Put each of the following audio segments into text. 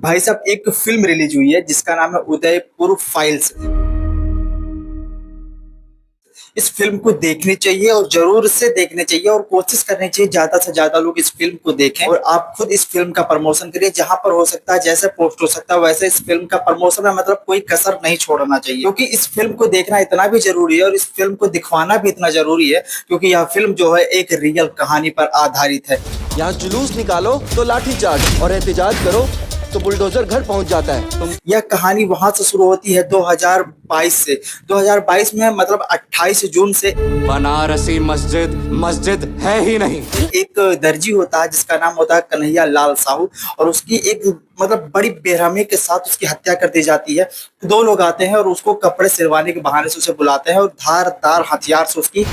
भाई साहब एक फ़िल्म रिलीज़ हुई है जिसका नाम है उदयपुर फाइल्स। इस फ़िल्म को देखनी चाहिए और ज़रूर से देखनी चाहिए और कोशिश करनी चाहिए ज़्यादा से ज़्यादा लोग इस फ़िल्म को देखें और आप खुद इस फ़िल्म का प्रमोशन करिए। जहाँ पर हो सकता है, जैसे पोस्ट हो सकता है, वैसे इस फ़िल्म का प्रमोशन में मतलब कोई कसर नहीं छोड़ना चाहिए, क्योंकि इस फ़िल्म को देखना इतना भी ज़रूरी है और इस फ़िल्म को दिखवाना भी इतना ज़रूरी है, क्योंकि यह फ़िल्म जो है एक रियल कहानी पर आधारित है। यहाँ जुलूस निकालो तो लाठीचार्ज और एहतजाज करो तो बुलडोजर घर पहुंच जाता है। यह कहानी वहां से शुरू होती है 2022 से। 2022 में मतलब 28 जून से बनारसी मस्जिद मस्जिद है ही नहीं। एक दर्जी होता है जिसका नाम होता है कन्हैया लाल साहू, और उसकी एक मतलब बड़ी बेरहमी के साथ उसकी हत्या कर दी जाती है। दो लोग आते हैं और उसको कपड़े सिलवाने के बहाने से उसे बुलाते हैं और धारदार हथियार से उसकी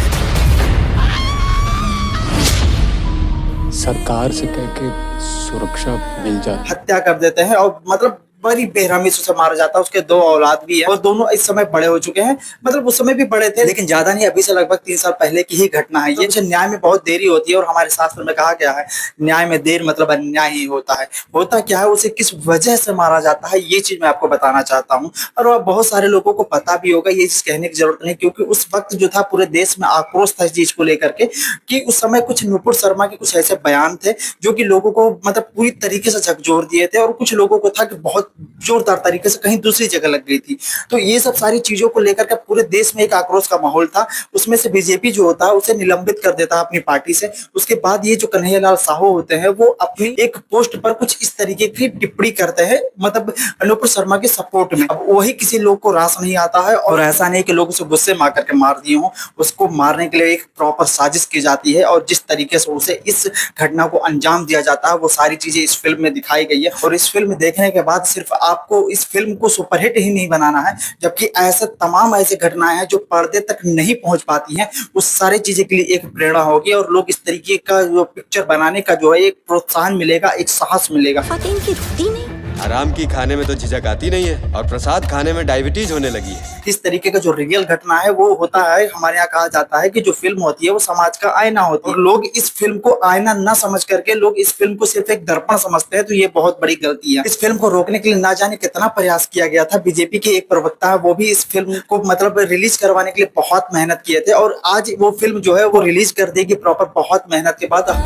सरकार से कह के सुरक्षा मिल जाती। हत्या कर देते हैं और मतलब बड़ी बेरहमी से उसे मारा जाता है। उसके दो औलाद भी है और दोनों इस समय बड़े हो चुके हैं, मतलब उस समय भी बड़े थे लेकिन ज्यादा नहीं, अभी से लगभग 3 साल पहले की ही घटना है ये। तो न्याय में बहुत देरी होती है और हमारे शास्त्र में कहा गया है न्याय में देर मतलब अन्याय ही होता है। होता क्या है, उसे किस वजह से मारा जाता है ये चीज मैं आपको बताना चाहता हूँ, और बहुत सारे लोगों को पता भी होगा, ये चीज कहने की जरूरत नहीं, क्योंकि उस वक्त जो था पूरे देश में आक्रोश था इस चीज को लेकर के कि उस समय कुछ नुपुर शर्मा के कुछ ऐसे बयान थे जो कि लोगों को मतलब पूरी तरीके से झकझोर दिए थे, और कुछ लोगों को था कि बहुत जोरदार तरीके से कहीं दूसरी जगह लग गई थी। तो ये सब सारी चीजों को लेकर के पूरे देश में एक आक्रोश का माहौल था। उसमें से बीजेपी जो होता है उसे निलंबित कर देता है अपनी पार्टी से। उसके बाद ये जो कन्हैया लाल साहू होते हैं वो अपनी एक पोस्ट पर कुछ इस तरीके की टिप्पणी करते हैं, मतलब अनुपुर शर्मा के सपोर्ट में। अब वही किसी लोग को रास नहीं आता है, और ऐसा नहीं कि लोग उसे गुस्से में आकर के मार दिए हों। उसको मारने के लिए एक प्रॉपर साजिश की जाती है, और जिस तरीके से उसे इस घटना को अंजाम दिया जाता है वो सारी चीजें इस फिल्म में दिखाई गई है। और इस फिल्म देखने के बाद सिर्फ आपको इस फिल्म को सुपरहिट ही नहीं बनाना है, जबकि ऐसे तमाम ऐसी घटनाएं हैं जो पर्दे तक नहीं पहुंच पाती हैं, उस सारी चीजें के लिए एक प्रेरणा होगी और लोग इस तरीके का जो पिक्चर बनाने का जो है एक प्रोत्साहन मिलेगा, एक साहस मिलेगा। आराम की खाने में तो झिझक आती नहीं है और प्रसाद खाने में डायबिटीज होने लगी है। इस तरीके का जो रियल घटना है वो होता है, हमारे यहाँ कहा जाता है कि जो फिल्म होती है वो समाज का आईना होती है, और लोग इस फिल्म को आईना न समझ करके लोग इस फिल्म को सिर्फ एक दर्पण समझते हैं, तो ये बहुत बड़ी गलती है। इस फिल्म को रोकने के लिए ना जाने कितना प्रयास किया गया था। बीजेपी के एक प्रवक्ता है वो भी इस फिल्म को मतलब रिलीज करवाने के लिए बहुत मेहनत किए थे, और आज वो फिल्म जो है वो रिलीज कर देगी प्रॉपर बहुत मेहनत के बाद।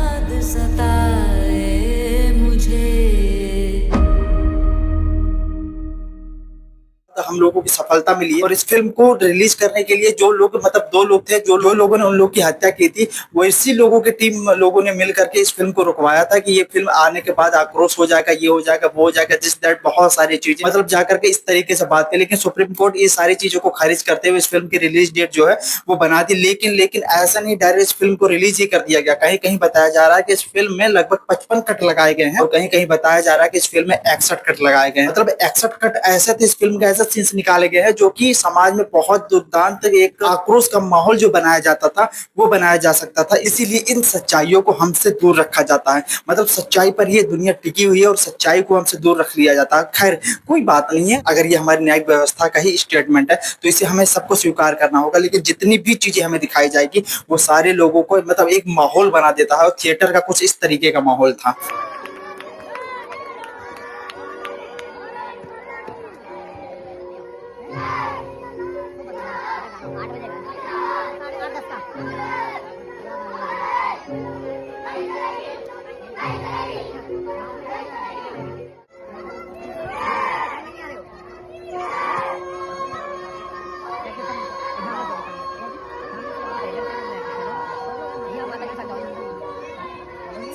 हम लोगों की सफलता मिली है, और इस फिल्म को रिलीज करने के लिए जो लोग मतलब दो लोग थे जो लोगों ने उन लोग की हत्या की थी, वो इसी लोगों की टीम लोगों ने मिल करके इस फिल्म को रुकवाया था कि ये फिल्म आने के बाद आक्रोश हो जाएगा, ये हो जाएगा, वो हो जाएगा, दिस दैट बहुत सारी चीजें मतलब जाकर के इस तरीके से बात की। लेकिन सुप्रीम कोर्ट ये सारी चीजों को खारिज करते हुए इस फिल्म की रिलीज डेट जो है वो बना दी। लेकिन ऐसा नहीं डायरेक्ट इस फिल्म को रिलीज ही कर दिया गया। कहीं कहीं बताया जा रहा है कि इस फिल्म में लगभग 55 कट लगाए गए हैं, और कहीं कहीं बताया जा रहा है कि इस फिल्म में 61 कट लगाए गए हैं। मतलब 61 कट ऐसे थे इस फिल्म के, ऐसे सीन्स निकाले गए हैं जो कि समाज में बहुत दुर्दांत एक आक्रोश का माहौल जो बनाया जाता था वो बनाया जा सकता था। इसीलिए इन सच्चाइयों को हमसे दूर रखा जाता है, मतलब सच्चाई पर ये दुनिया टिकी हुई है और सच्चाई को हमसे दूर रख लिया जाता है। खैर कोई बात नहीं है, अगर ये हमारी न्यायिक व्यवस्था का ही स्टेटमेंट है तो इसे हमें सबको स्वीकार करना होगा। लेकिन जितनी भी चीजें हमें दिखाई जाएगी वो सारे लोगों को मतलब एक माहौल बना देता है, और थिएटर का कुछ इस तरीके का माहौल था।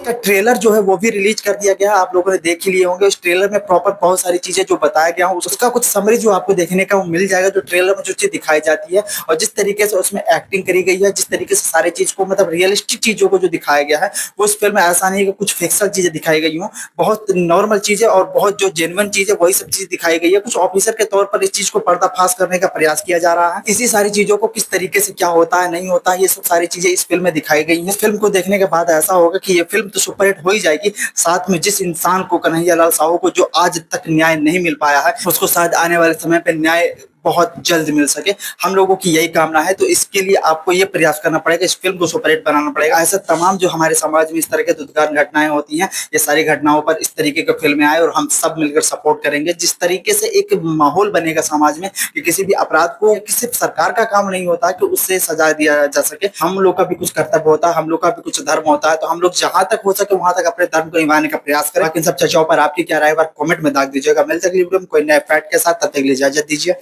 इसका ट्रेलर जो है वो भी रिलीज कर दिया गया है, आप लोगों ने देख ही लिए होंगे। उस ट्रेलर में प्रॉपर बहुत सारी चीजें जो बताया गया हो उसका कुछ समरी जो आपको देखने का वो मिल जाएगा। जो ट्रेलर में जो चीज दिखाई जाती है और जिस तरीके से उसमें एक्टिंग करी गई है, जिस तरीके से सारी चीज को मतलब रियलिस्टिक चीजों को जो दिखाया गया है, वो इस फिल्म में ऐसा नहीं है कि कुछ फिक्सल चीजें दिखाई गई हो, बहुत नॉर्मल चीजें और बहुत जो जेन्युइन चीज है वही सब चीज दिखाई गई है। कुछ ऑफिसर के तौर पर इस चीज को पर्दाफाश करने का प्रयास किया जा रहा है। इसी सारी चीजों को किस तरीके से क्या होता है नहीं होता है, ये सब सारी चीजें इस फिल्म में दिखाई गई है। इस फिल्म को देखने के बाद ऐसा होगा कि ये फिल्म तो सुपरहिट हो ही जाएगी, साथ में जिस इंसान को कन्हैया लाल साहू को जो आज तक न्याय नहीं मिल पाया है उसको शायद आने वाले समय पे न्याय बहुत जल्द मिल सके, हम लोगों की यही कामना है। तो इसके लिए आपको ये प्रयास करना पड़ेगा, इस फिल्म को सुपरहिट बनाना पड़ेगा। ऐसा तमाम जो हमारे समाज में इस तरह के दुखदार घटनाएं होती हैं, ये सारी घटनाओं पर इस तरीके की फिल्में आए और हम सब मिलकर सपोर्ट करेंगे। जिस तरीके से एक माहौल बनेगा समाज में कि किसी भी अपराध को सिर्फ सरकार का काम नहीं होता कि उससे सजा दिया जा सके, हम लोग का भी कुछ कर्तव्य होता है, हम लोग का भी कुछ धर्म होता है। तो हम लोग जहां तक हो सके वहां तक अपने धर्म को निभाने का प्रयास करें। बाकी इन सब चर्चाओं पर आपकी क्या राय है कमेंट में दाग दीजिएगा। मिलते अगली वीडियो में कोई नए फैक्ट के साथ, तब तक के लिए इजाजत दीजिए।